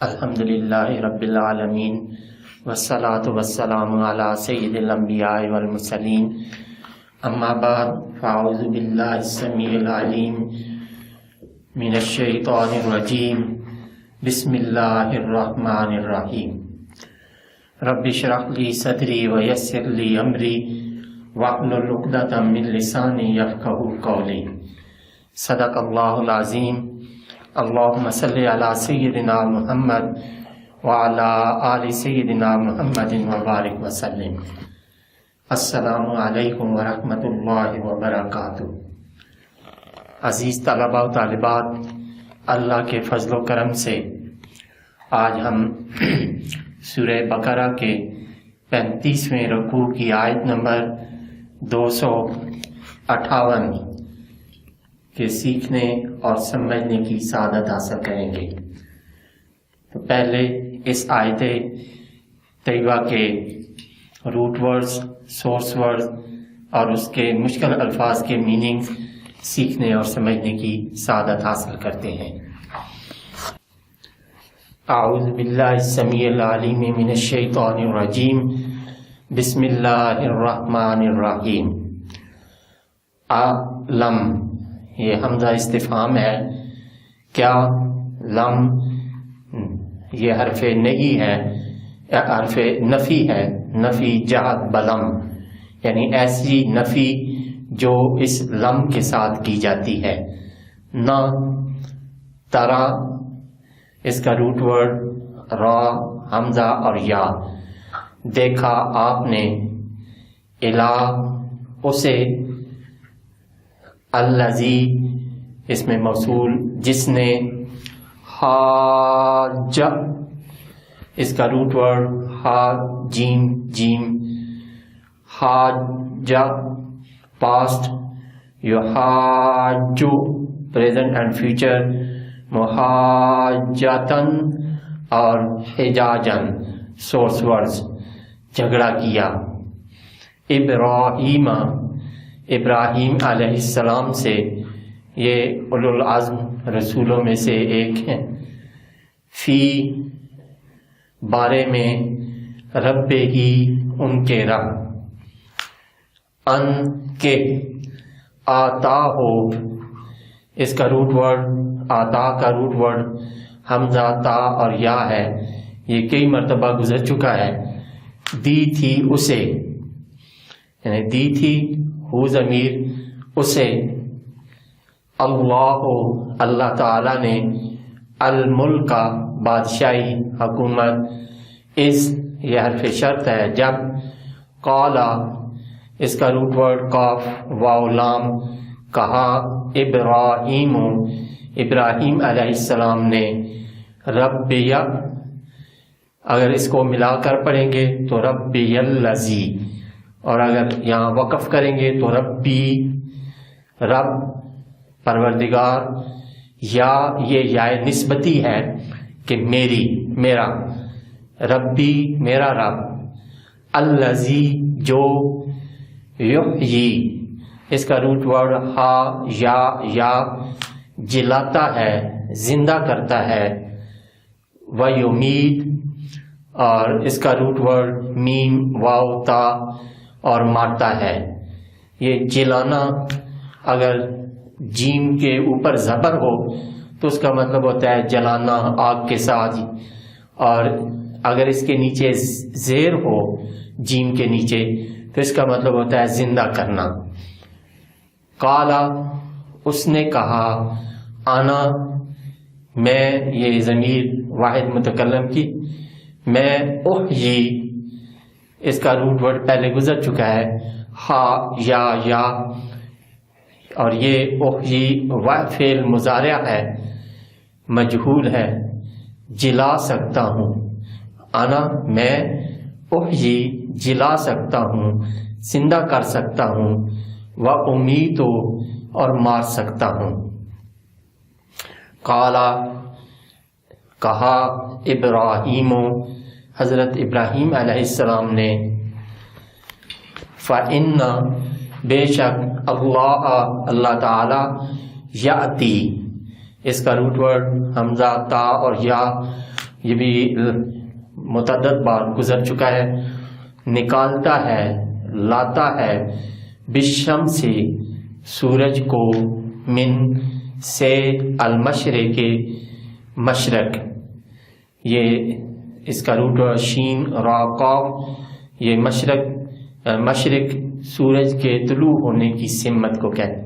الحمدللہ رب العالمین والصلاة والسلام علی سید الانبیاء والمرسلین اما بعد فاعوذ باللہ السمیع العلیم من الشیطان الرجیم بسم اللہ الرحمن الرحیم رب اشرح لی صدری ویسر لی امری واحلل عقدۃ من لسانی یفقہوا قولی صدق اللہ العظیم اللہم صلی علی سیدنا محمد وعلی آل سیدنا محمد وبارک وسلم۔ السلام علیکم ورحمۃ اللہ وبرکاتہ۔ عزیز طلباء و طالبات، اللہ کے فضل و کرم سے آج ہم سورہ بقرہ کے 35ویں رکوع کی آیت نمبر 258 کے سیکھنے اور سمجھنے کی سعادت حاصل کریں گے۔ تو پہلے اس آیت طیبہ کے روٹ ورڈز، سورس ورڈز اور اس کے مشکل الفاظ کے میننگ سیکھنے اور سمجھنے کی سعادت حاصل کرتے ہیں۔ اعوذ باللہ السمیع العلیم من الشیطان الرجیم بسم اللہ الرحمن الرحیم۔ لم، یہ حمزہ استفہام ہے، کیا لم یہ حرف نہیں ہے، حرف نفی ہے، نفی جہت بلم، یعنی ایسی نفی جو اس لم کے ساتھ کی جاتی ہے۔ نہ ترا، اس کا روٹ ورڈ را، حمزہ اور یا، دیکھا آپ نے، الا اسے، الذی اس میں موصول جس نے، حاج اس کا روٹ ورڈ ہا جیم جیم، حاج پاسٹ، یحاجو پریزنٹ اینڈ فیوچر، محاجتن اور حجاجن سورس ورڈز، جھگڑا کیا۔ ابراہیم، ابراہیم علیہ السلام سے، یہ اولو العزم رسولوں میں سے ایک ہیں۔ فی بارے میں، رب ہی ان کے رب، ان کے، آتا ہو اس کا روٹ ورڈ، آتا کا روٹ ورڈ حمزہ تا اور یا ہے، یہ کئی مرتبہ گزر چکا ہے۔ دی تھی اسے، یعنی دی تھی ہو ضمیر اسے، اللہ اللہ تعالی نے، الملک بادشاہی حکومت، اس یہ حرف شرط ہے جب، قالا اس کا روٹ ورڈ قاف واو لام، کہا، ابراہیم ابراہیم علیہ السلام نے، ربی اگر اس کو ملا کر پڑھیں گے تو ربی الذی، اور اگر یہاں وقف کریں گے تو ربی رب پروردگار، یا یہ یا نسبتی ہے کہ میری میرا، ربی میرا رب، الذی جو، یحیی اس کا روٹ ورڈ ہا یا جلاتا ہے، زندہ کرتا ہے، ویمیت اور اس کا روٹ ورڈ میم واو تا اور مارتا ہے۔ یہ جلانا اگر جیم کے اوپر زبر ہو تو اس کا مطلب ہوتا ہے جلانا آگ کے ساتھ، اور اگر اس کے نیچے زیر ہو جیم کے نیچے تو اس کا مطلب ہوتا ہے زندہ کرنا۔ قالا اس نے کہا، آنا میں، یہ ضمیر واحد متکلم کی، میں، احیی اس کا روٹ ورڈ پہلے گزر چکا ہے، ہا یا اور یہ احیی فعل مضارع ہے، مجہول ہے، جلا سکتا ہوں، انا میں، احیی جلا سکتا ہوں، زندہ کر سکتا ہوں، و امیت اور مار سکتا ہوں۔ قالا کہا، ابراہیم حضرت ابراہیم علیہ السلام نے، فَإِنَّ بے شک، اللہ تعالی، یأتی اس کا روٹ ورڈ حمزہ تا اور یا، یہ بھی متعدد بار گزر چکا ہے. نکالتا ہے، لاتا ہے، بالشمس سے سورج کو، من سے المشرق مشرق. یہ اس کا روٹ شین را قاف. یہ مشرق سورج کے طلوع ہونے کی سمت کو کہتے ہیں.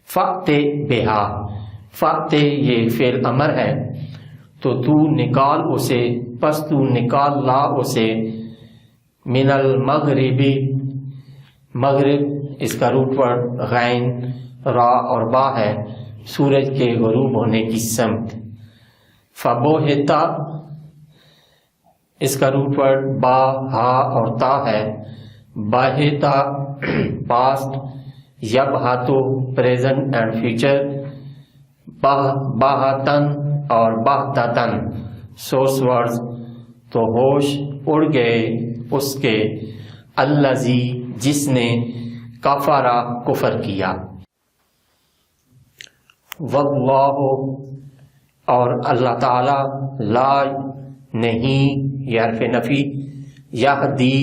فأت بہا، فأت یہ فعل امر ہے، تو تو نکال اسے، پس تو نکال لا اسے، من المغرب، مغرب اس کا روٹ ورڈ غین را اور با ہے، سورج کے غروب ہونے کی سمت. فبوہتا اس کا روٹ ورڈ با ہا اور تا ہے، باہتا پاسٹ، یبہاتو پریزنٹ اینڈ فیوچر، باہتن اور باہتتن سورس ورڈز. تو ہوش اڑ گئے اس کے، الذی جس نے، کفرا کفر کیا. واللہ اور اللہ تعالی، لا نہیں، یہ حرف نفی، یہدی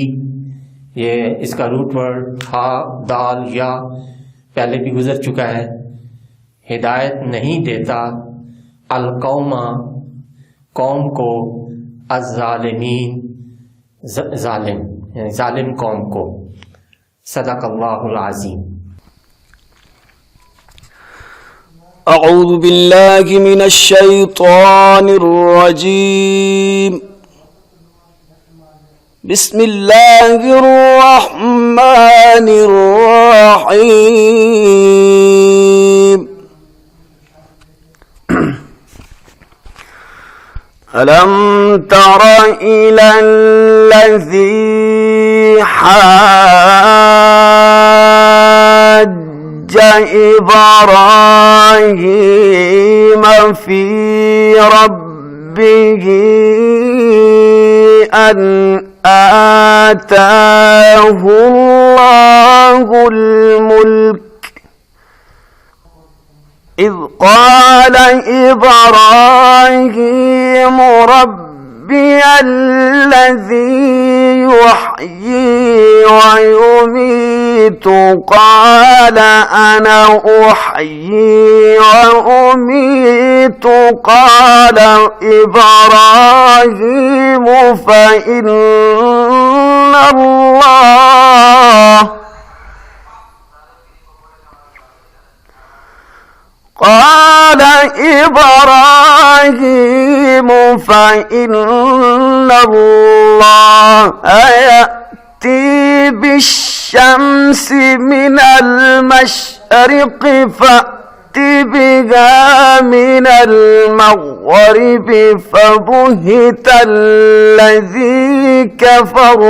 یہ اس کا روٹ ورڈ ہا دال یا پہلے بھی گزر چکا ہے، ہدایت نہیں دیتا، القوم قوم کو، الظالمین ظالم یعنی ظالم قوم کو. صدق اللہ العظیم. اعوذ باللہ من الشیطان الرجیم. بسم اللہ الرحمن الرحیم. ألم تر إلى الذي حاج إبراهيم في ربه أن آتاه الله الملك إذ قال إبراهيم ربي الذي يحيي ويميت قال أنا أحيي وأميت قال إبراهيم فإن الله قال إبراهيم فإن الله يأتي بالشمس من المشرق فأت بها من المغرب فبهت الذي كفر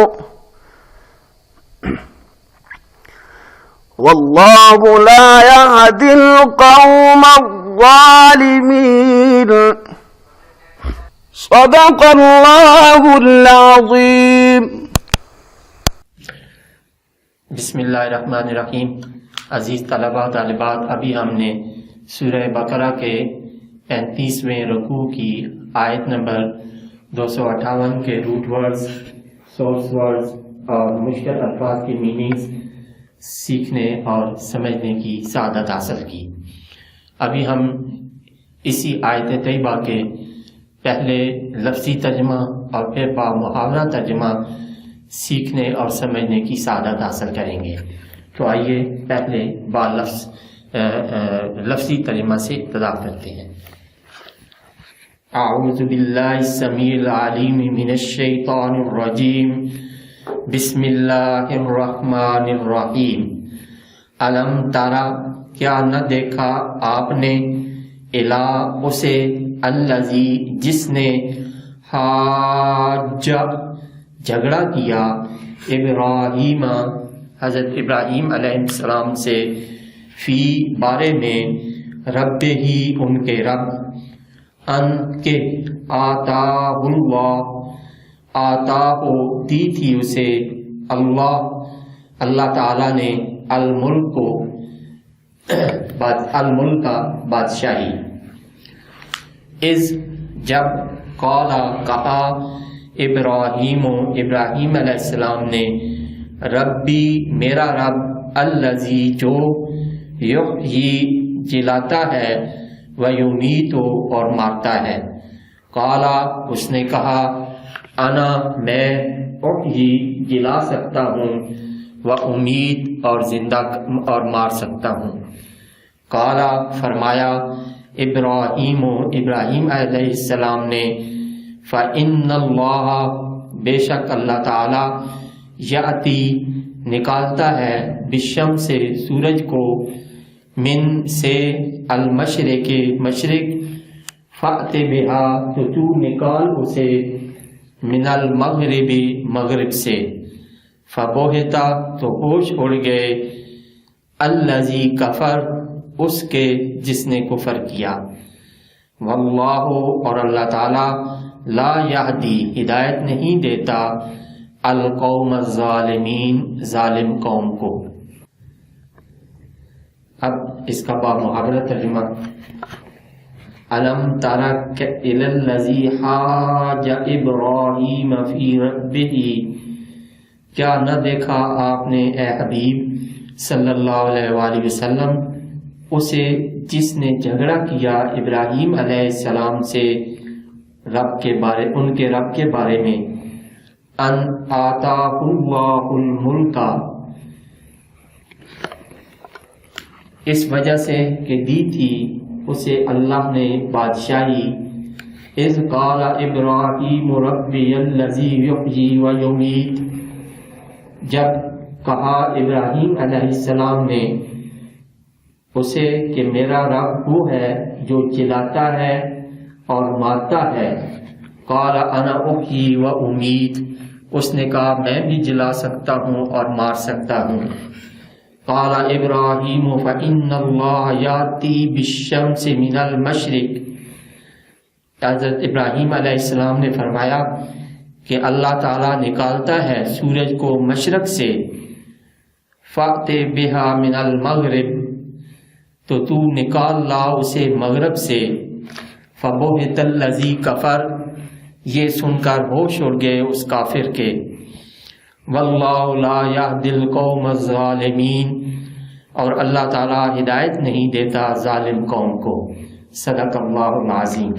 واللہ لا يهدي القوم الظالمین. صدق اللہ العظیم. بسم اللہ الرحمن الرحیم. عزیز طلباء طالبات، ابھی ہم نے سورہ بقرہ کے 35ویں رکوع کی آیت نمبر 258 کے روٹ ورڈز، سورس ورڈز اور مشکل الفاظ کی میننگز سیکھنے اور سمجھنے کی سعادت حاصل کی. ابھی ہم اسی آیت طیبہ کے پہلے لفظی ترجمہ اور پھر با محاورہ ترجمہ سیکھنے اور سمجھنے کی سعادت حاصل کریں گے. تو آئیے پہلے با لفظی ترجمہ سے ابتدا کرتے ہیں. اعوذ باللہ السمیع العلیم من الشیطان الرجیم. بسم اللہ الرحمن الرحیم. علم ترا کیا نہ دیکھا آپ نے، الا اسے، الذی جس نے، حاج جھگڑا کیا، ابراہیم حضرت ابراہیم علیہ السلام سے، فی بارے میں، رب ہی ان کے رب، ان کے، آتاہ اللہ آتا ہو دی تھی اسے، اللہ تعالی نے، الملک کو الملک کا بادشاہی. از جب قال کہا ابراہیم علیہ السلام نے ربی میرا رب الذی جو یحیی جلاتا ہے ویمیت اور مارتا ہے، قال اس نے کہا انا میں احیی جلا سکتا ہوں و امید اور زندہ اور مار سکتا ہوں۔ قال فرمایا ابراہیم علیہ السلام نے فإن اللہ بے شک اللہ تعالی یأتی نکالتا ہے بالشمس سے سورج کو، من سے المشرق مشرق، فأت بہا تو نکال اسے، من المغرب مغرب سے، فبہتا تو ہوش اڑ گئے، الذی کفر اس کے جس نے کفر کیا، واللہ اور اللہ تعالی لا یہدی ہدایت نہیں دیتا، القوم الظالمین ظالم قوم کو۔ اب اس کا با محاورہ ترجمہ، الم ترک الی الذی حاج ابراہیم فی ربہ، کیا نہ دیکھا آپ نے اے حبیب صلی اللہ علیہ وآلہ وسلم اسے جس نے جھگڑا کیا ابراہیم علیہ السلام سے ان کے رب کے بارے میں، ان آتاہ اللہ الملک، اس وجہ سے کہ دی تھی اسے اللہ نے بادشاہی، اذ قال ابراہیم ربی الذی یحیی و یمیت، جب کہا ابراہیم علیہ السلام نے اسے کہ میرا رب وہ ہے جو جلاتا ہے اور مارتا ہے، قال انا احیی و امیت، اس نے کہا میں بھی جلا سکتا ہوں اور مار سکتا ہوں۔ قال ابراہیم فإن اللہ یاتی بالشمس من المشرق، حضرت ابراہیم علیہ السلام نے فرمایا کہ اللہ تعالیٰ نکالتا ہے سورج کو مشرق سے، فأت بہا من المغرب، تو تو نکال لا اسے مغرب سے، فبہت الذی کفر، یہ سن کر ہوش اڑ گئے اس کافر کے، واللہ لا یہدی القوم الظالمین، اور اللہ تعالیٰ ہدایت نہیں دیتا ظالم قوم کو۔ صدق اللہ العظیم۔